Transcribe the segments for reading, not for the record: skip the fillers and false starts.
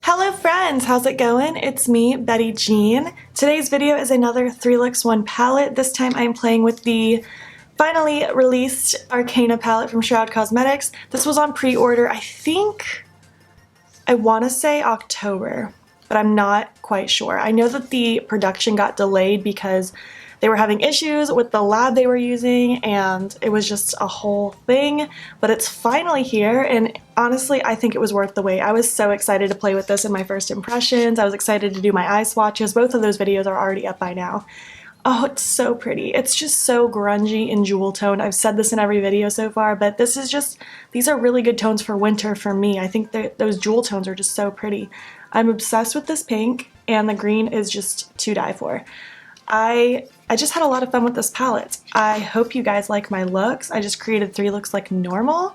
Hello friends, how's it going? It's me, Betty Jean. Today's video is another 3 Looks 1 palette. This time I'm playing with the finally released Arcana palette from Shroud Cosmetics. This was on pre-order, I want to say October, but I'm not quite sure. I know that the production got delayed because they were having issues with the lab they were using and it was just a whole thing, but it's finally here and honestly I think it was worth the wait. I was so excited to play with this in my first impressions. I was excited to do my eye swatches. Both of those videos are already up by now. Oh, it's so pretty. It's just so grungy and jewel toned. I've said this in every video so far, but these are really good tones for winter for me. I think those jewel tones are just so pretty. I'm obsessed with this pink and the green is just to die for. I just had a lot of fun with this palette. I hope you guys like my looks. I just created 3 looks like normal,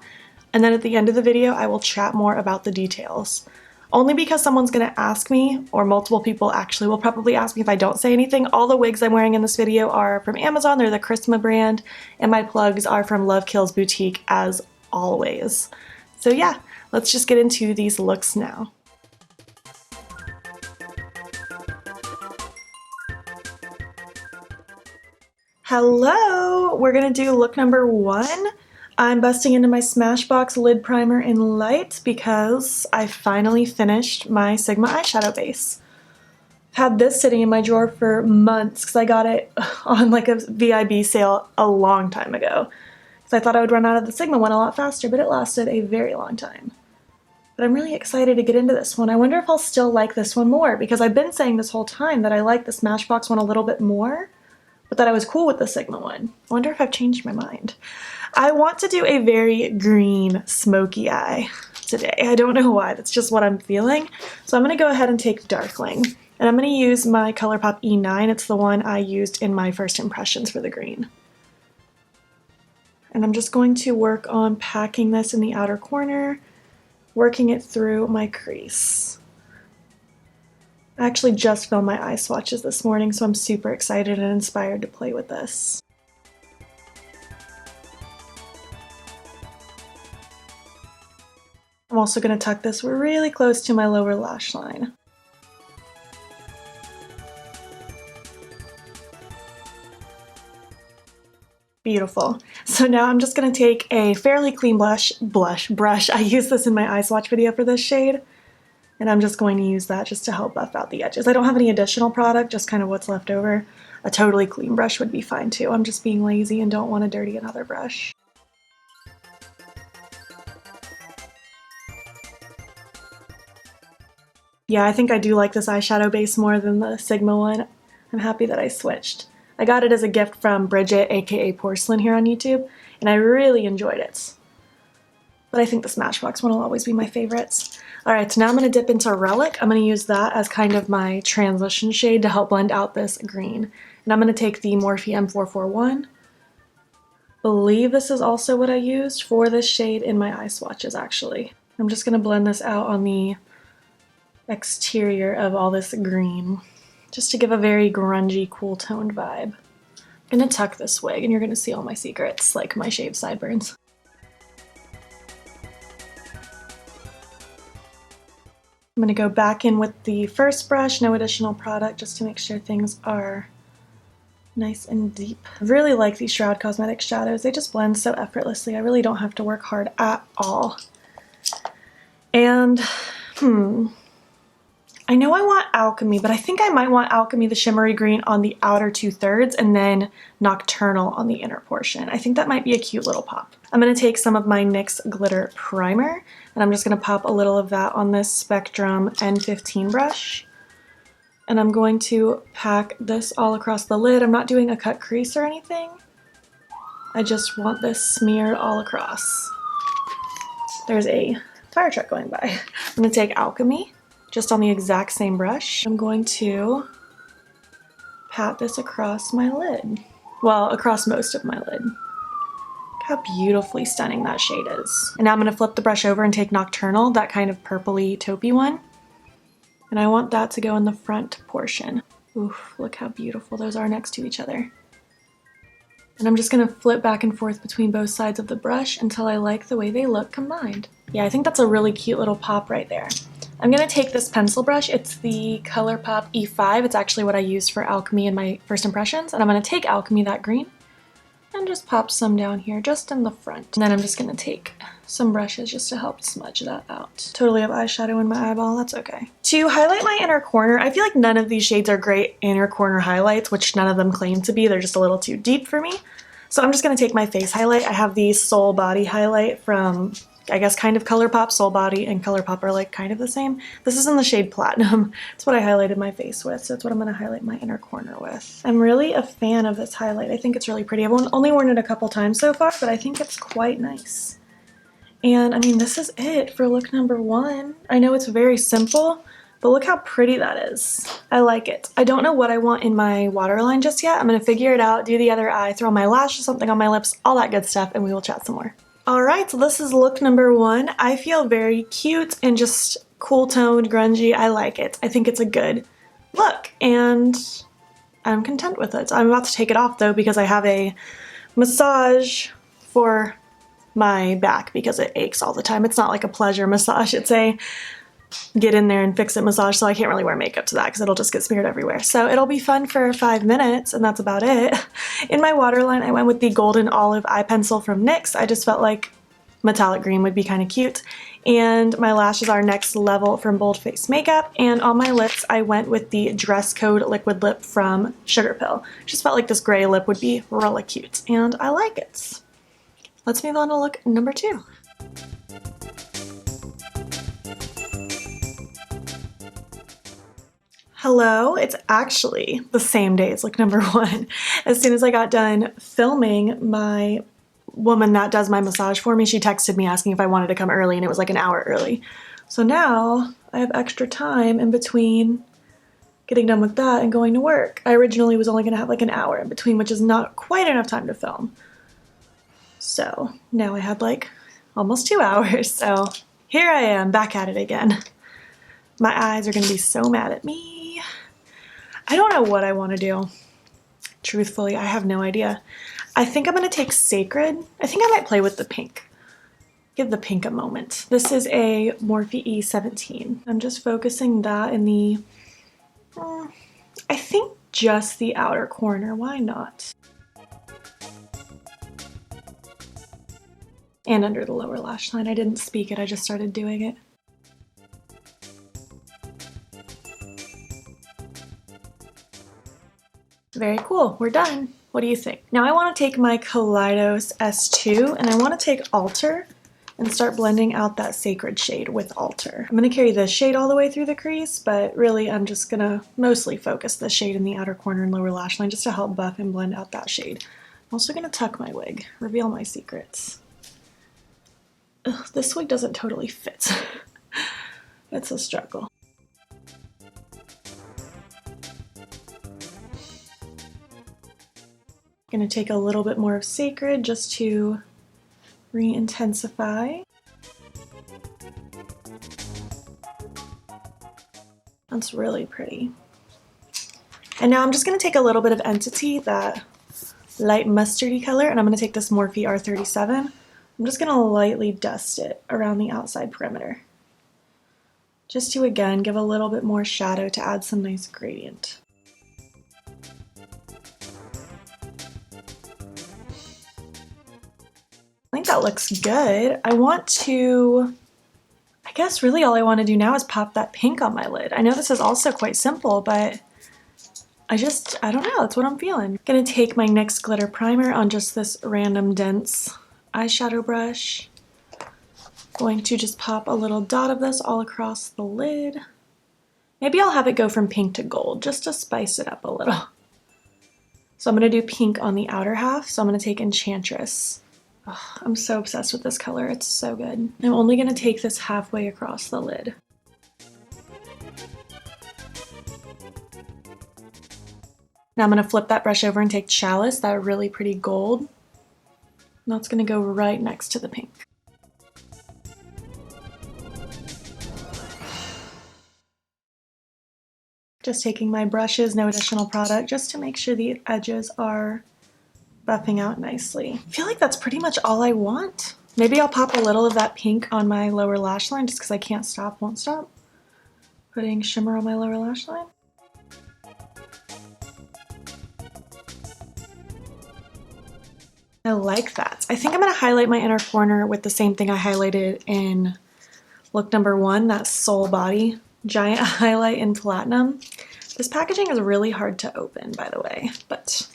and then at the end of the video I will chat more about the details. Only because someone's gonna ask me, or multiple people actually will probably ask me if I don't say anything. All the wigs I'm wearing in this video are from Amazon, they're the Christmas brand, and my plugs are from Love Kills Boutique as always. So yeah, let's just get into these looks now. Hello! We're gonna do look number 1. I'm busting into my Smashbox lid primer in light because I finally finished my Sigma eyeshadow base. I've had this sitting in my drawer for months because I got it on like a VIB sale a long time ago. Because I thought I would run out of the Sigma one a lot faster, but it lasted a very long time. But I'm really excited to get into this one. I wonder if I'll still like this one more because I've been saying this whole time that I like the Smashbox one a little bit more, but that I was cool with the Sigma one. I wonder if I've changed my mind. I want to do a very green smoky eye today. I don't know why, that's just what I'm feeling. So I'm gonna go ahead and take Darkling. And I'm gonna use my ColourPop E9. It's the one I used in my first impressions for the green. And I'm just going to work on packing this in the outer corner, working it through my crease. I actually just filmed my eye swatches this morning, so I'm super excited and inspired to play with this. I'm also going to tuck this really close to my lower lash line. Beautiful. So now I'm just going to take a fairly clean brush. I used this in my eye swatch video for this shade. And I'm just going to use that just to help buff out the edges. I don't have any additional product, just kind of what's left over. A totally clean brush would be fine too. I'm just being lazy and don't want to dirty another brush. Yeah, I think I do like this eyeshadow base more than the Sigma one. I'm happy that I switched. I got it as a gift from Bridget, aka Porcelain, here on YouTube, and I really enjoyed it. But I think the Smashbox one will always be my favorites. Alright, so now I'm going to dip into Relic. I'm going to use that as kind of my transition shade to help blend out this green. And I'm going to take the Morphe M441. Believe this is also what I used for this shade in my eye swatches, actually. I'm just going to blend this out on the exterior of all this green, just to give a very grungy, cool toned vibe. I'm going to tuck this wig and you're going to see all my secrets, like my shaved sideburns. I'm going to go back in with the first brush, no additional product, just to make sure things are nice and deep. I really like these Shroud Cosmetics shadows. They just blend so effortlessly. I really don't have to work hard at all. And, I know I want Alchemy, but I think I might want Alchemy the shimmery green on the outer 2/3 and then Nocturnal on the inner portion. I think that might be a cute little pop. I'm going to take some of my NYX glitter primer and I'm just going to pop a little of that on this Spectrum N15 brush. And I'm going to pack this all across the lid. I'm not doing a cut crease or anything. I just want this smeared all across. There's a fire truck going by. I'm going to take Alchemy, just on the exact same brush. I'm going to pat this across my lid. Well, across most of my lid. Look how beautifully stunning that shade is. And now I'm going to flip the brush over and take Nocturnal, that kind of purpley taupey one. And I want that to go in the front portion. Oof, look how beautiful those are next to each other. And I'm just going to flip back and forth between both sides of the brush until I like the way they look combined. Yeah, I think that's a really cute little pop right there. I'm going to take this pencil brush. It's the ColourPop E5. It's actually what I used for Alchemy in my first impressions. And I'm going to take Alchemy, that green, and just pop some down here just in the front. And then I'm just going to take some brushes just to help smudge that out. Totally have eyeshadow in my eyeball, that's okay. To highlight my inner corner, I feel like none of these shades are great inner corner highlights, which none of them claim to be. They're just a little too deep for me. So I'm just going to take my face highlight. I have the Soul Body highlight from, I guess, kind of ColourPop. Soul Body and ColourPop are like kind of the same. This is in the shade Platinum. It's what I highlighted my face with, so it's what I'm going to highlight my inner corner with. I'm really a fan of this highlight. I think it's really pretty. I've only worn it a couple times so far, but I think it's quite nice. And I mean, this is it for look number 1. I know it's very simple, but look how pretty that is. I like it. I don't know what I want in my waterline just yet. I'm going to figure it out, do the other eye, throw my lashes, something on my lips, all that good stuff, and we will chat some more. Alright, so this is look number 1. I feel very cute and just cool toned, grungy. I like it. I think it's a good look, and I'm content with it. I'm about to take it off though because I have a massage for my back because it aches all the time. It's not like a pleasure massage, it's a get in there and fix it massage, so I can't really wear makeup to that because it'll just get smeared everywhere. So it'll be fun for 5 minutes and that's about it. In my waterline, I went with the Golden Olive eye pencil from NYX. I just felt like metallic green would be kind of cute. And my lashes are Next Level from Bold Face Makeup. And on my lips, I went with the Dress Code Liquid Lip from Sugar Pill. Just felt like this gray lip would be really cute and I like it. Let's move on to look number 2. Hello, it's actually the same day as look number 1. As soon as I got done filming, my woman that does my massage for me, she texted me asking if I wanted to come early, and it was like an hour early. So now I have extra time in between getting done with that and going to work. I originally was only going to have like an hour in between, which is not quite enough time to film. So now I had like almost 2 hours, so here I am back at it again. My eyes are going to be so mad at me. I don't know what I want to do. Truthfully, I have no idea. I think I'm going to take Sacred. I think I might play with the pink. Give the pink a moment. This is a Morphe E17. I'm just focusing that in the, I think just the outer corner. Why not? And under the lower lash line. I didn't speak it, I just started doing it. Very cool, we're done. What do you think? Now I want to take my Kaleidos S2 and I want to take Alter and start blending out that Sacred shade with Alter. I'm going to carry this shade all the way through the crease, but really I'm just going to mostly focus the shade in the outer corner and lower lash line just to help buff and blend out that shade. I'm also going to tuck my wig, reveal my secrets. Ugh, this wig doesn't totally fit. It's a struggle. I'm going to take a little bit more of Sacred just to re-intensify. That's really pretty. And now I'm just going to take a little bit of Entity, that light mustardy color, and I'm going to take this Morphe R37. I'm just going to lightly dust it around the outside perimeter. Just to, again, give a little bit more shadow to add some nice gradient. I think that looks good. I want to, I guess really all I want to do now is pop that pink on my lid. I know this is also quite simple, but I don't know, that's what I'm feeling. I'm gonna take my NYX glitter primer on just this random dense eyeshadow brush. Going to just pop a little dot of this all across the lid. Maybe I'll have it go from pink to gold just to spice it up a little. So I'm gonna do pink on the outer half, so I'm gonna take Enchantress. Oh, I'm so obsessed with this color, it's so good. I'm only gonna take this halfway across the lid. Now I'm gonna flip that brush over and take Chalice, that really pretty gold. And that's gonna go right next to the pink. Just taking my brushes, no additional product, just to make sure the edges are buffing out nicely. I feel like that's pretty much all I want. Maybe I'll pop a little of that pink on my lower lash line just because I can't stop, won't stop. Putting shimmer on my lower lash line. I like that. I think I'm going to highlight my inner corner with the same thing I highlighted in look number 1, that Soul Body giant highlight in platinum. This packaging is really hard to open, by the way, but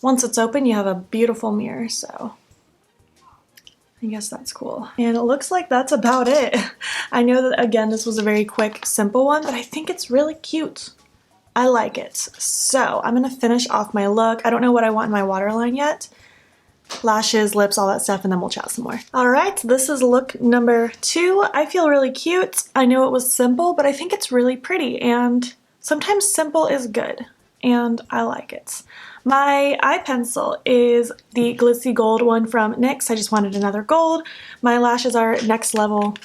once it's open, you have a beautiful mirror, so I guess that's cool. And it looks like that's about it. I know that, again, this was a very quick, simple one, but I think it's really cute. I like it. So I'm going to finish off my look. I don't know what I want in my waterline yet. Lashes, lips, all that stuff, and then we'll chat some more. All right, this is look number 2. I feel really cute. I know it was simple, but I think it's really pretty, and sometimes simple is good, and I like it. My eye pencil is the glitzy gold one from NYX. I just wanted another gold. My lashes are Next Level,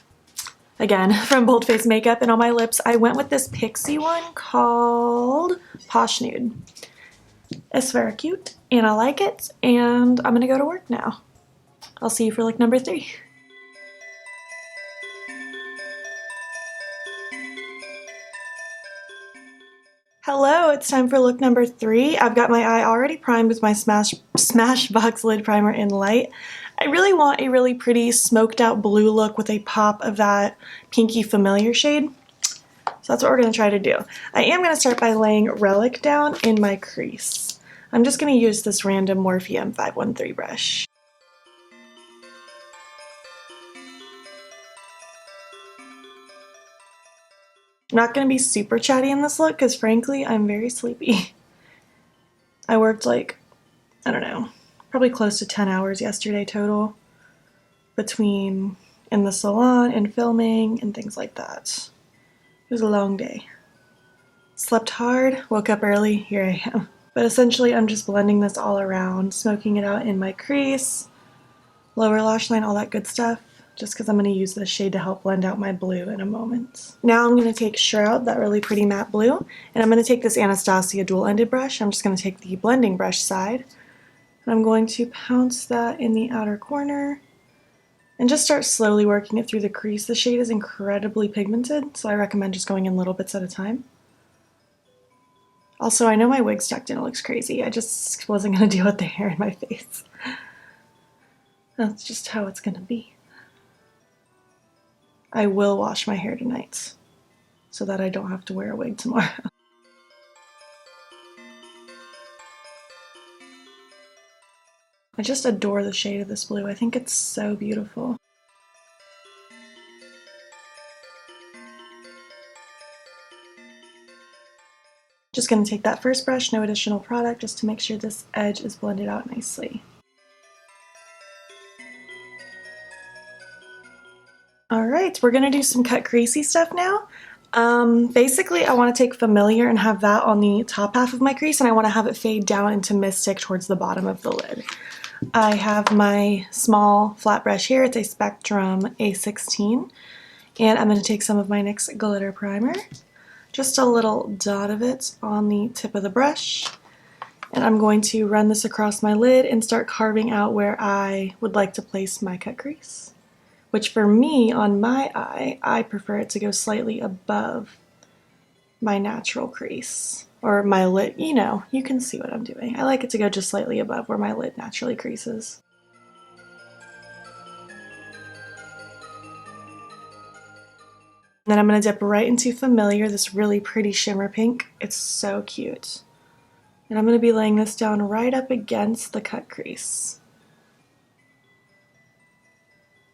again, from Bold Face Makeup, and on my lips, I went with this Pixie one called Posh Nude. It's very cute, and I like it, and I'm gonna go to work now. I'll see you for look number 3. Hello, it's time for look number 3. I've got my eye already primed with my Smashbox lid primer in light. I really want a really pretty smoked out blue look with a pop of that pinky familiar shade. So that's what we're going to try to do. I am going to start by laying Relic down in my crease. I'm just going to use this random Morphe M513 brush. I'm not going to be super chatty in this look because frankly I'm very sleepy. I worked like, I don't know, probably close to 10 hours yesterday total between in the salon and filming and things like that. It was a long day. Slept hard, woke up early, here I am. But essentially I'm just blending this all around, smoking it out in my crease, lower lash line, all that good stuff, just because I'm going to use this shade to help blend out my blue in a moment. Now I'm going to take Shroud, that really pretty matte blue, and I'm going to take this Anastasia dual-ended brush. I'm just going to take the blending brush side, and I'm going to pounce that in the outer corner and just start slowly working it through the crease. The shade is incredibly pigmented, so I recommend just going in little bits at a time. Also, I know my wig's tucked in, it looks crazy. I just wasn't going to deal with the hair in my face. That's just how it's going to be. I will wash my hair tonight so that I don't have to wear a wig tomorrow. I just adore the shade of this blue. I think it's so beautiful. Just going to take that first brush, no additional product, just to make sure this edge is blended out nicely. Alright, we're going to do some cut creasey stuff now. Basically I want to take Familiar and have that on the top half of my crease, and I want to have it fade down into Mystic towards the bottom of the lid. I have my small flat brush here, it's a Spectrum A16, and I'm going to take some of my NYX glitter primer, just a little dot of it on the tip of the brush, and I'm going to run this across my lid and start carving out where I would like to place my cut crease. Which for me, on my eye, I prefer it to go slightly above my natural crease. Or my lid, you know, you can see what I'm doing. I like it to go just slightly above where my lid naturally creases. Then I'm going to dip right into Familiar, this really pretty shimmer pink. It's so cute. And I'm going to be laying this down right up against the cut crease.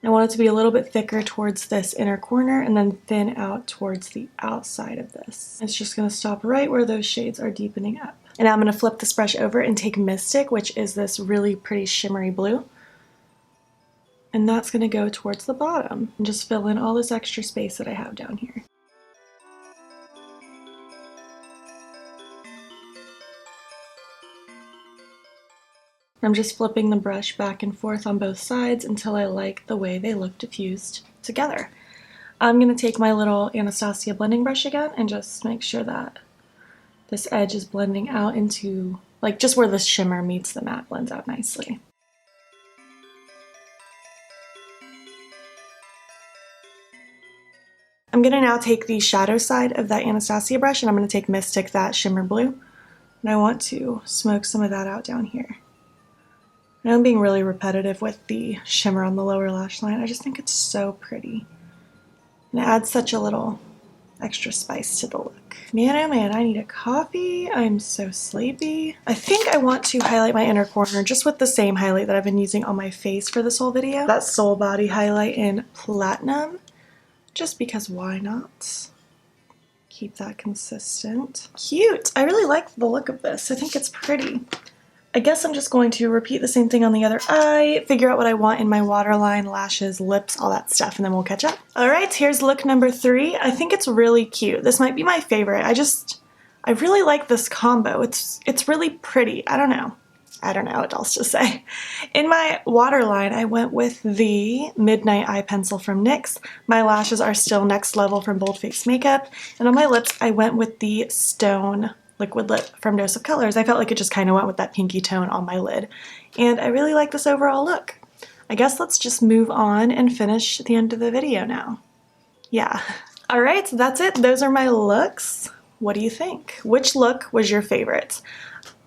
I want it to be a little bit thicker towards this inner corner and then thin out towards the outside of this. It's just going to stop right where those shades are deepening up. And now I'm going to flip this brush over and take Mystic, which is this really pretty shimmery blue. And that's going to go towards the bottom and just fill in all this extra space that I have down here. I'm just flipping the brush back and forth on both sides until I like the way they look diffused together. I'm going to take my little Anastasia blending brush again and just make sure that this edge is blending out into, like, just where the shimmer meets the matte blends out nicely. I'm gonna now take the shadow side of that Anastasia brush and I'm gonna take Mystic, that shimmer blue, and I want to smoke some of that out down here. I know I'm being really repetitive with the shimmer on the lower lash line. I just think it's so pretty. And it adds such a little extra spice to the look. Man, oh man, I need a coffee. I'm so sleepy. I think I want to highlight my inner corner just with the same highlight that I've been using on my face for this whole video. That Soul Body highlight in Platinum, just because why not? Keep that consistent. Cute. I really like the look of this. I think it's pretty. I guess I'm just going to repeat the same thing on the other eye, figure out what I want in my waterline, lashes, lips, all that stuff, and then we'll catch up. All right, here's look number 3. I think it's really cute. This might be my favorite. I really like this combo. It's really pretty. I don't know what else to say. In my waterline, I went with the Midnight Eye Pencil from NYX. My lashes are still Next Level from Bold Face Makeup. And on my lips, I went with the Stone Liquid Lip from Dose of Colors. I felt like it just kind of went with that pinky tone on my lid. And I really like this overall look. I guess let's just move on and finish the end of the video now. Yeah. All right, so that's it. Those are my looks. What do you think? Which look was your favorite?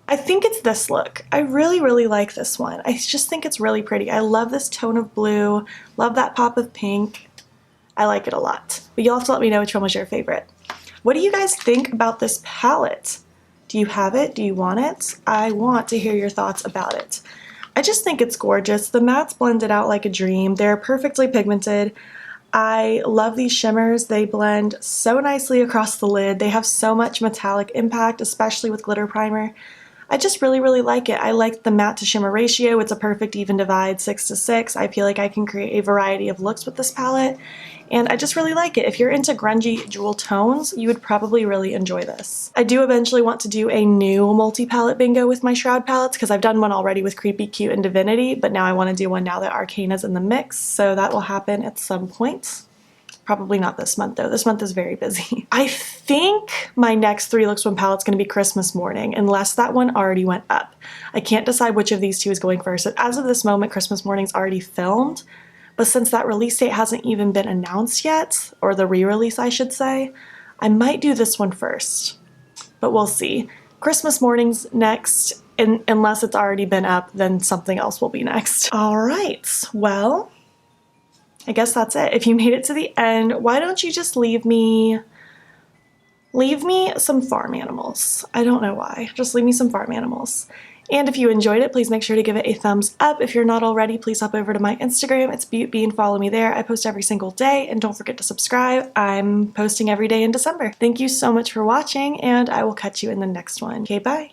I think it's this look. I really, really like this one. I just think it's really pretty. I love this tone of blue, love that pop of pink. I like it a lot. But you'll have to let me know which one was your favorite. What do you guys think about this palette? Do you have it? Do you want it? I want to hear your thoughts about it. I just think it's gorgeous. The mattes blended out like a dream. They're perfectly pigmented. I love these shimmers. They blend so nicely across the lid. They have so much metallic impact, especially with glitter primer. I just really, really like it. I like the matte to shimmer ratio. It's a perfect even divide, 6:6. I feel like I can create a variety of looks with this palette, and I just really like it. If you're into grungy jewel tones, you would probably really enjoy this. I do eventually want to do a new multi-palette bingo with my Shroud palettes because I've done one already with Creepy Cute and Divinity, but now I want to do one now that Arcana's in the mix, so that will happen at some point. Probably not this month though. This month is very busy. I think my next 3 Looks One palette's going to be Christmas Morning, unless that one already went up. I can't decide which of these two is going first. As of this moment, Christmas Morning's already filmed, but since that release date hasn't even been announced yet, or the re-release I should say, I might do this one first, but we'll see. Christmas Morning's next, and unless it's already been up, then something else will be next. All right, well, I guess that's it. If you made it to the end, why don't you just leave me some farm animals? I don't know why. Just leave me some farm animals. And if you enjoyed it, please make sure to give it a thumbs up. If you're not already, please hop over to my Instagram. It's beautbean. Follow me there. I post every single day, and don't forget to subscribe. I'm posting every day in December. Thank you so much for watching, and I will catch you in the next one. Okay, bye.